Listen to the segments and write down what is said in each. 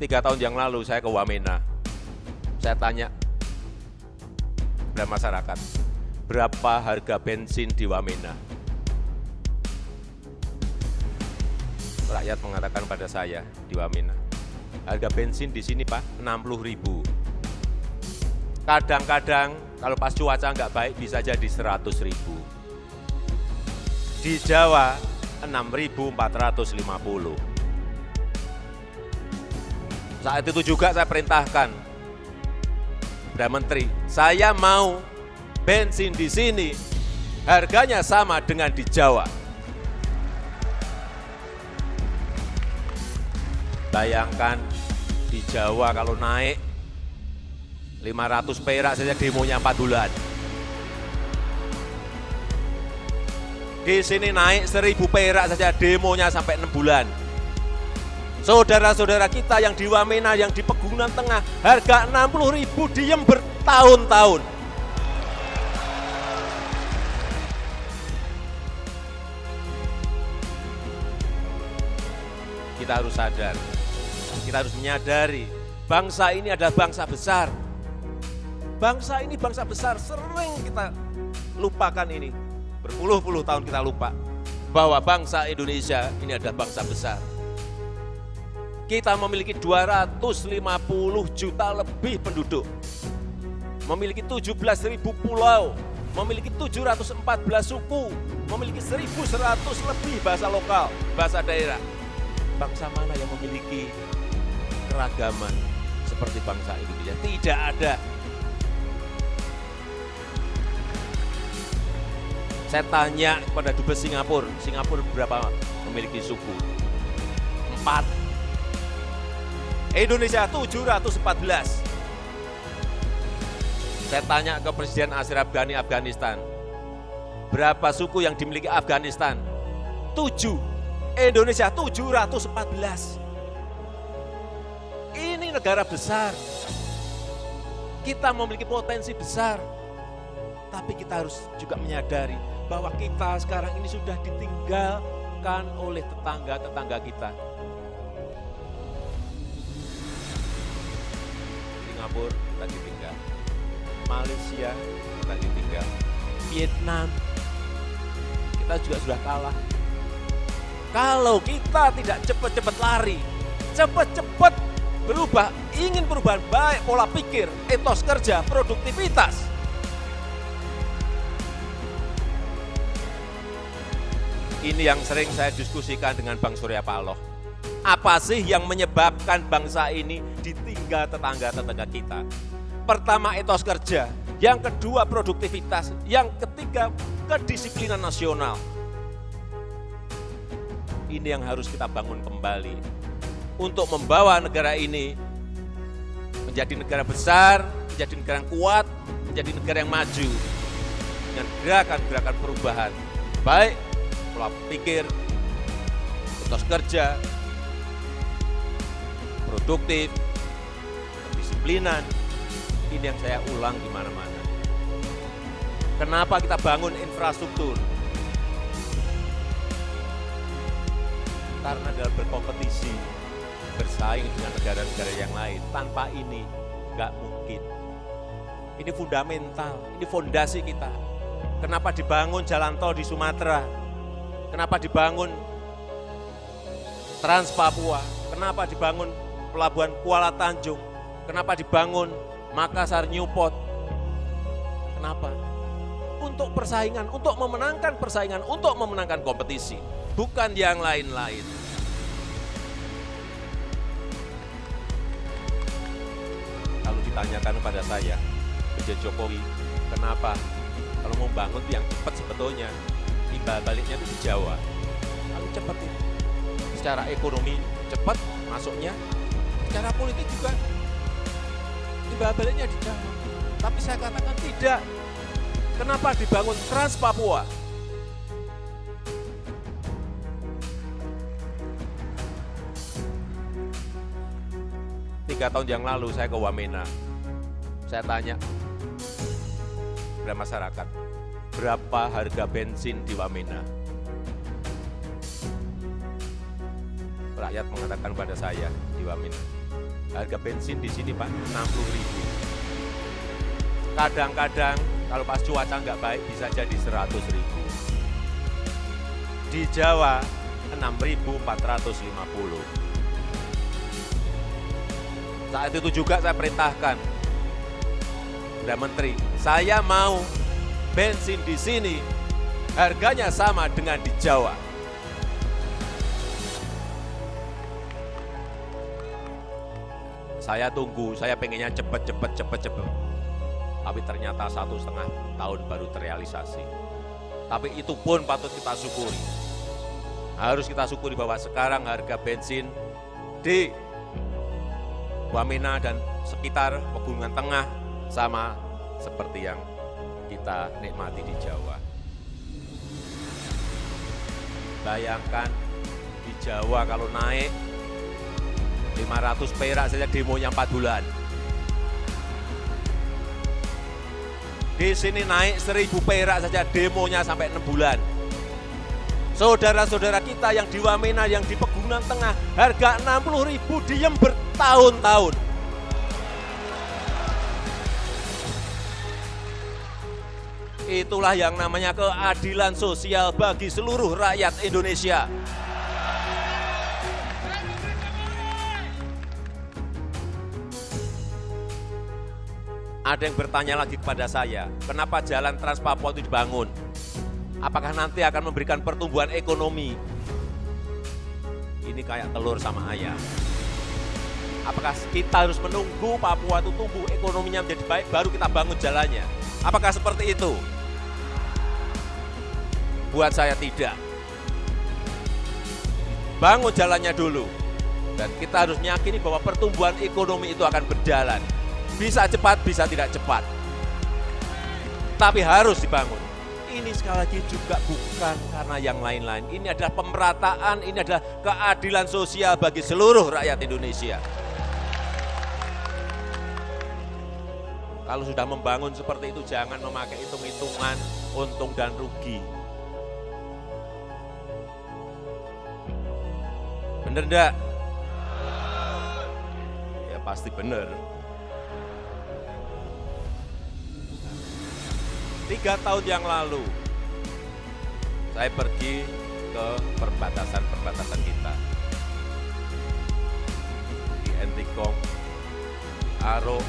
3 tahun yang lalu saya ke Wamena. Saya tanya kepada masyarakat, berapa harga bensin di Wamena? Rakyat mengatakan pada saya di Wamena, harga bensin di sini Pak 60.000. Kadang-kadang kalau pas cuaca nggak baik bisa jadi 100.000. Di Jawa 6.450. Saat itu juga saya perintahkan kepada Menteri, saya mau bensin di sini harganya sama dengan di Jawa. Bayangkan di Jawa kalau naik 500 perak saja demonya 4 bulan. Di sini naik 1.000 perak saja demonya sampai 6 bulan. Saudara-saudara kita yang di Wamena, yang di Pegunungan Tengah, harga 60.000 diem bertahun-tahun. Kita harus sadar, kita harus menyadari, bangsa ini adalah bangsa besar. Bangsa ini bangsa besar, sering kita lupakan ini. Berpuluh-puluh tahun kita lupa bahwa bangsa Indonesia ini adalah bangsa besar. Kita memiliki 250 juta lebih penduduk, memiliki 17.000 pulau, memiliki 714 suku, memiliki 1.100 lebih bahasa lokal, bahasa daerah. Bangsa mana yang memiliki keragaman seperti bangsa Indonesia? Tidak ada. Saya tanya kepada Dubes Singapura, Singapura berapa memiliki suku? 4. Indonesia 714. Saya tanya ke Presiden Ashraf Ghani Afghanistan, berapa suku yang dimiliki Afghanistan? 7. Indonesia 714. Ini negara besar. Kita memiliki potensi besar. Tapi kita harus juga menyadari bahwa kita sekarang ini sudah ditinggalkan oleh tetangga-tetangga kita. Singapura kita ditinggal, Malaysia kita ditinggal, Vietnam kita juga sudah kalah. Kalau kita tidak cepat-cepat lari, cepat-cepat berubah, ingin perubahan baik pola pikir, etos kerja, produktivitas, ini yang sering saya diskusikan dengan Bang Surya Paloh. Apa sih yang menyebabkan bangsa ini ditinggal tetangga-tetangga kita? Pertama, etos kerja. Yang kedua, produktivitas. Yang ketiga, kedisiplinan nasional. Ini yang harus kita bangun kembali untuk membawa negara ini menjadi negara besar, menjadi negara yang kuat, menjadi negara yang maju dengan gerakan-gerakan perubahan, baik pola pikir, etos kerja, produktif, kedisiplinan. Ini yang saya ulang di mana-mana. Kenapa kita bangun infrastruktur? Karena dalam berkompetisi, bersaing dengan negara-negara yang lain. Tanpa ini, nggak mungkin. Ini fundamental, ini fondasi kita. Kenapa dibangun jalan tol di Sumatera? Kenapa dibangun Trans Papua? Kenapa dibangun Pelabuhan Kuala Tanjung? Kenapa dibangun Makassar Newport? Kenapa? Untuk persaingan, untuk memenangkan persaingan, untuk memenangkan kompetisi. Bukan yang lain-lain. Kalau ditanyakan pada saya, Presiden Jokowi, kenapa? Kalau mau bangun itu yang cepat sebetulnya, timbal baliknya itu di Jawa. Kalau cepat itu. Secara ekonomi cepat masuknya, secara politik juga timbal baliknya di Jawa. Tapi saya katakan tidak. Kenapa dibangun Trans Papua? Tiga tahun yang lalu saya ke Wamena. Saya tanya kepada masyarakat, berapa harga bensin di Wamena? Rakyat mengatakan pada saya di Wamena, Harga bensin di sini Pak 60.000. Kadang-kadang kalau pas cuaca nggak baik bisa jadi 100.000. Di Jawa 6.450. Saat itu juga saya perintahkan kepada Menteri, saya mau bensin di sini harganya sama dengan di Jawa. Saya tunggu, saya pengennya cepet. Tapi ternyata 1,5 tahun baru terrealisasi. Tapi itu pun patut kita syukuri. Harus kita syukuri bahwa sekarang harga bensin di Wamena dan sekitar Pegunungan Tengah sama seperti yang kita nikmati di Jawa. Bayangkan di Jawa kalau naik 500 perak saja demonya 4 bulan. Di sini naik 1.000 perak saja demonya sampai 6 bulan. Saudara-saudara kita yang di Wamena, yang di Pegunungan Tengah, harga 60.000 diem bertahun-tahun. Itulah yang namanya keadilan sosial bagi seluruh rakyat Indonesia. Ada yang bertanya lagi kepada saya, kenapa jalan Trans Papua itu dibangun? Apakah nanti akan memberikan pertumbuhan ekonomi? Ini kayak telur sama ayam. Apakah kita harus menunggu Papua itu tumbuh ekonominya menjadi baik, baru kita bangun jalannya? Apakah seperti itu? Buat saya tidak. Bangun jalannya dulu. Dan kita harus meyakini bahwa pertumbuhan ekonomi itu akan berjalan. Bisa cepat, bisa tidak cepat. Tapi harus dibangun. Ini sekali lagi juga bukan karena yang lain-lain. Ini adalah pemerataan, ini adalah keadilan sosial bagi seluruh rakyat Indonesia. Kalau sudah membangun seperti itu, jangan memakai hitung-hitungan untung dan rugi. Bener enggak? Ya pasti bener. 3 tahun yang lalu, saya pergi ke perbatasan kita. Di Entikong, Aro,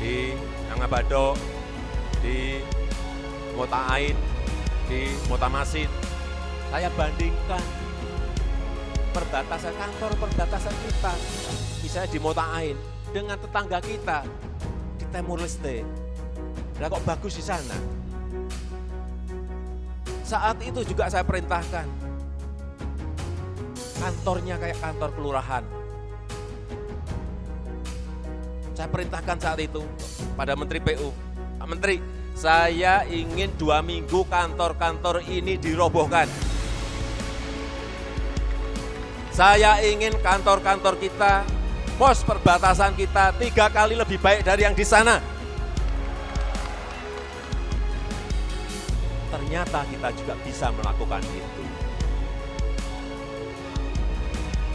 di Nangabado, di Motaain, di Motamasin. Saya bandingkan kantor perbatasan kita, misalnya di Motaain, dengan tetangga kita di Timur Leste. Lah kok bagus di sana? Saat itu juga saya perintahkan, kantornya kayak kantor kelurahan. Saya perintahkan saat itu pada Menteri PU, Pak Menteri, saya ingin 2 minggu kantor-kantor ini dirobohkan. Saya ingin kantor-kantor kita, pos perbatasan kita 3 kali lebih baik dari yang di sana. Ternyata kita juga bisa melakukan itu.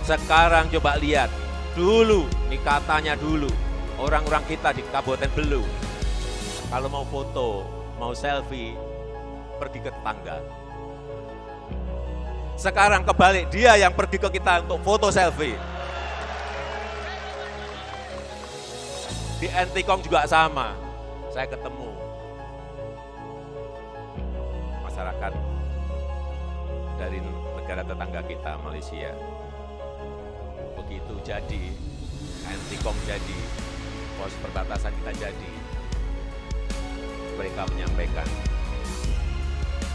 Sekarang coba lihat, dulu, ini katanya dulu, orang-orang kita di Kabupaten Belu, kalau mau foto, mau selfie, pergi ke tetangga. Sekarang kebalik, dia yang pergi ke kita untuk foto selfie. Di Entikong juga sama, saya ketemu masyarakat dari negara tetangga kita, Malaysia. Begitu jadi, Entikong jadi, pos perbatasan kita jadi, mereka menyampaikan,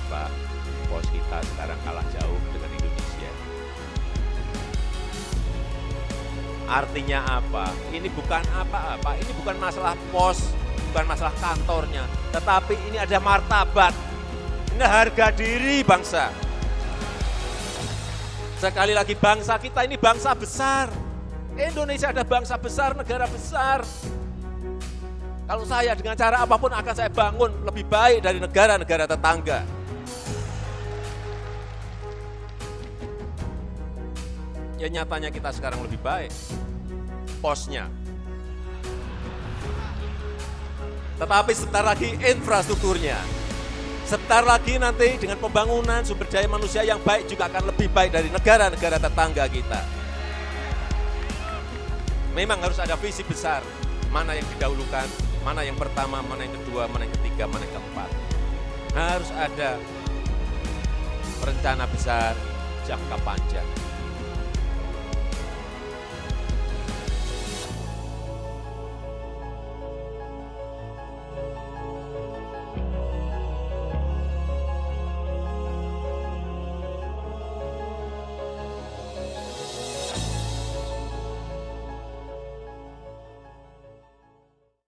Pak, pos kita sekarang kalah jauh dengan Indonesia. Artinya apa? Ini bukan apa-apa, ini bukan masalah pos, bukan masalah kantornya, tetapi ini ada martabat. Ini harga diri bangsa. Sekali lagi, bangsa kita ini bangsa besar. Indonesia ada bangsa besar, negara besar. Kalau saya dengan cara apapun akan saya bangun lebih baik dari negara-negara tetangga. Ya nyatanya kita sekarang lebih baik. posnya. Tetapi sebentar lagi infrastrukturnya, sebentar lagi nanti dengan pembangunan sumber daya manusia yang baik juga akan lebih baik dari negara-negara tetangga kita. Memang harus ada visi besar, mana yang didahulukan, mana yang pertama, mana yang kedua, mana yang ketiga, mana yang keempat. Harus ada rencana besar jangka panjang.